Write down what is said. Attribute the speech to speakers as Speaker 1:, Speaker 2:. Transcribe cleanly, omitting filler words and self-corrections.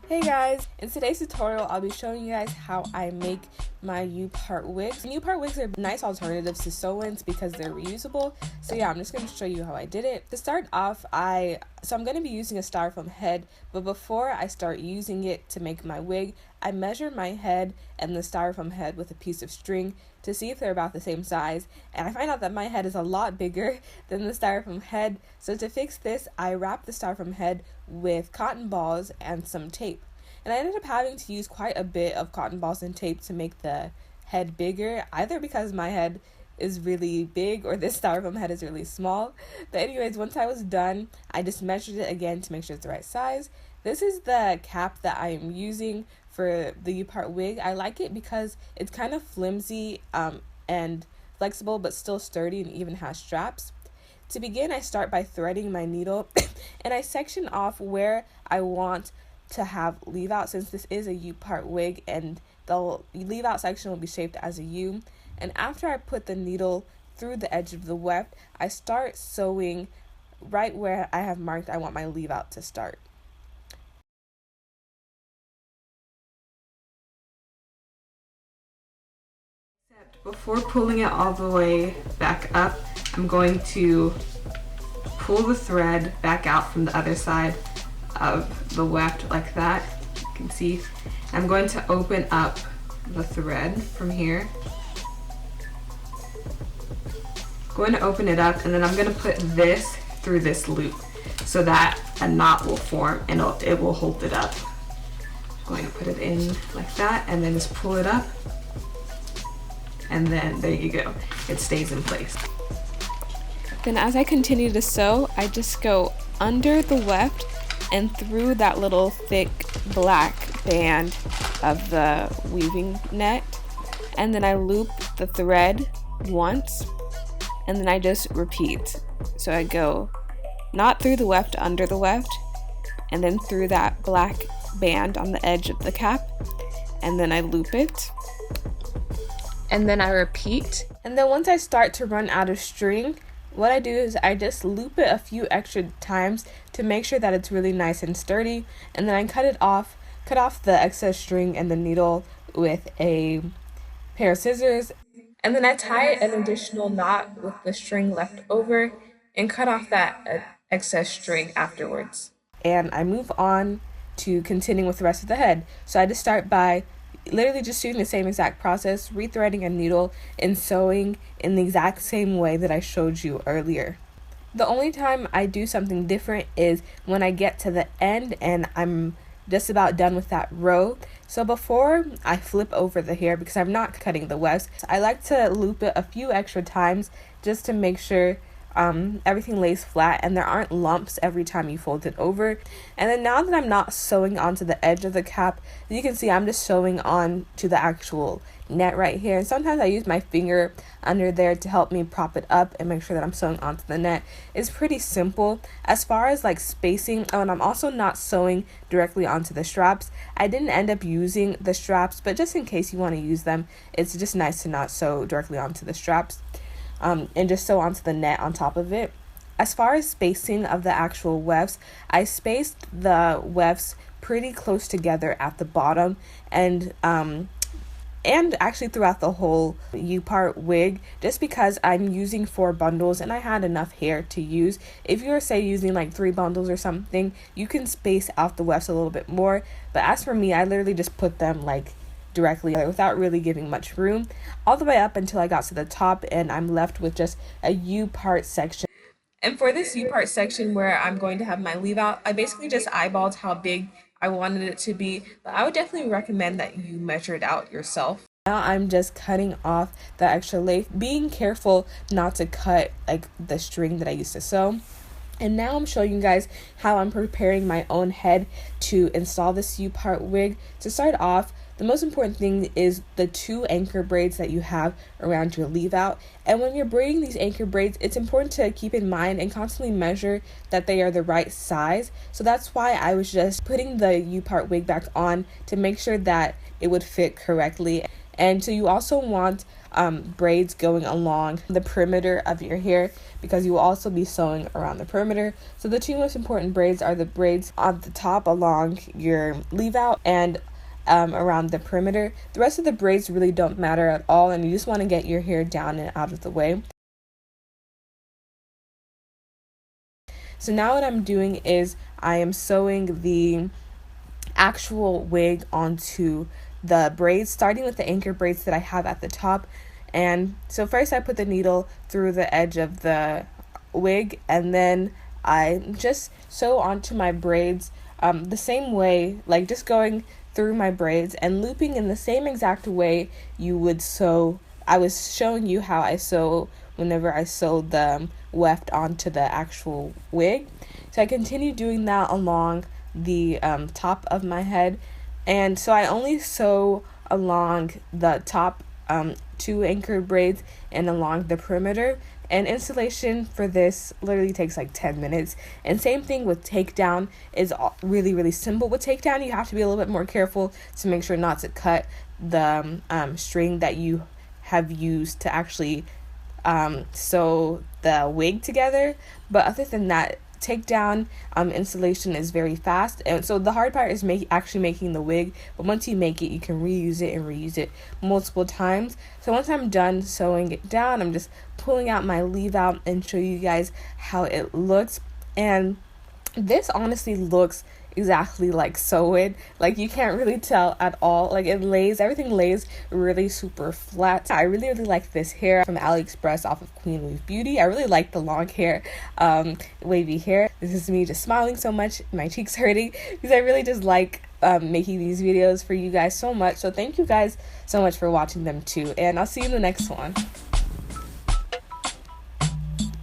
Speaker 1: Hey guys, in today's tutorial I'll be showing you guys how I make my upart wigs. And upart wigs are nice alternatives to sew-ins because they're reusable. So yeah, I'm just going to show you how I did it. To start off, I'm going to be using a styrofoam head, but before I start using it to make my wig, I measure my head and the styrofoam head with a piece of string to see if they're about the same size, and I find out that my head is a lot bigger than the styrofoam head. So to fix this, I wrap the styrofoam head with cotton balls and some tape. And I ended up having to use quite a bit of cotton balls and tape to make the head bigger, either because my head is really big or this styrofoam head is really small. But anyways, once I was done, I just measured it again to make sure it's the right size. This is the cap that I am using for the upart wig. I like it because it's kind of flimsy and flexible, but still sturdy and even has straps. To begin, I start by threading my needle and I section off where I want to have leave out, since this is a upart wig, and the leave out section will be shaped as a U. And after I put the needle through the edge of the weft, I start sewing right where I have marked I want my leave out to start. Before pulling it all the way back up, I'm going to pull the thread back out from the other side of the weft like that. You can see I'm going to open up the thread from here. Going to open it up, and then I'm going to put this through this loop so that a knot will form and it will hold it up. I'm going to put it in like that and then just pull it up, and then there you go, it stays in place. Then as I continue to sew, I just go under the weft and through that little thick black band of the weaving net, and then I loop the thread once, and then I just repeat. So I go not through the weft, under the weft, and then through that black band on the edge of the cap, and then I loop it, and then I repeat. And then once I start to run out of string, what I do is I just loop it a few extra times to make sure that it's really nice and sturdy, and then I cut off the excess string and the needle with a pair of scissors, and then I tie an additional knot with the string left over and cut off that excess string afterwards. And I move on to continuing with the rest of the head. So I just start by literally just doing the same exact process, rethreading a needle and sewing in the exact same way that I showed you earlier. The only time I do something different is when I get to the end and I'm just about done with that row. So before I flip over the hair, because I'm not cutting the wefts, I like to loop it a few extra times just to make sure everything lays flat and there aren't lumps every time you fold it over. And then now that I'm not sewing onto the edge of the cap, you can see I'm just sewing on to the actual net right here. And sometimes I use my finger under there to help me prop it up and make sure that I'm sewing onto the net. It's pretty simple. As far as like spacing, and I'm also not sewing directly onto the straps. I didn't end up using the straps, but just in case you want to use them, it's just nice to not sew directly onto the straps. And just sew onto the net on top of it. As far as spacing of the actual wefts, I spaced the wefts pretty close together at the bottom, and actually throughout the whole upart wig, just because I'm using 4 bundles and I had enough hair to use. If you're say using like 3 bundles or something, you can space out the wefts a little bit more, but as for me, I literally just put them like directly without really giving much room all the way up until I got to the top, and I'm left with just a upart section. And for this upart section where I'm going to have my leave out, I basically just eyeballed how big I wanted it to be, but I would definitely recommend that you measure it out yourself. Now I'm just cutting off the extra length, being careful not to cut like the string that I used to sew. And now I'm showing you guys how I'm preparing my own head to install this upart wig. To start off, the most important thing is the 2 anchor braids that you have around your leave out. And when you're braiding these anchor braids, it's important to keep in mind and constantly measure that they are the right size. So that's why I was just putting the upart wig back on to make sure that it would fit correctly. And so you also want braids going along the perimeter of your hair, because you will also be sewing around the perimeter. So the two most important braids are the braids on the top along your leave out and around the perimeter. The rest of the braids really don't matter at all, and you just want to get your hair down and out of the way. So now what I'm doing is I am sewing the actual wig onto the braids, starting with the anchor braids that I have at the top. And so first I put the needle through the edge of the wig, and then I just sew onto my braids the same way, like just going through my braids and looping in the same exact way you would sew. I was showing you how I sew whenever I sewed the weft onto the actual wig. So I continue doing that along the top of my head, and so I only sew along the top 2 anchored braids and along the perimeter. And installation for this literally takes like 10 minutes. And same thing with takedown, is really, really simple. With takedown, you have to be a little bit more careful to make sure not to cut the string that you have used to actually sew the wig together. But other than that, takedown installation is very fast. And so the hard part is actually making the wig, but once you make it, you can reuse it multiple times. So once I'm done sewing it down, I'm just pulling out my leave out and show you guys how it looks. And this honestly looks exactly like sewed. Like, you can't really tell at all. Like, everything lays really super flat. I really like this hair from AliExpress off of Queen Wave Beauty. I really like the long hair, wavy hair. This is me just smiling so much, my cheeks hurting, because I really just like making these videos for you guys so much. So thank you guys so much for watching them too, and I'll see you in the next one.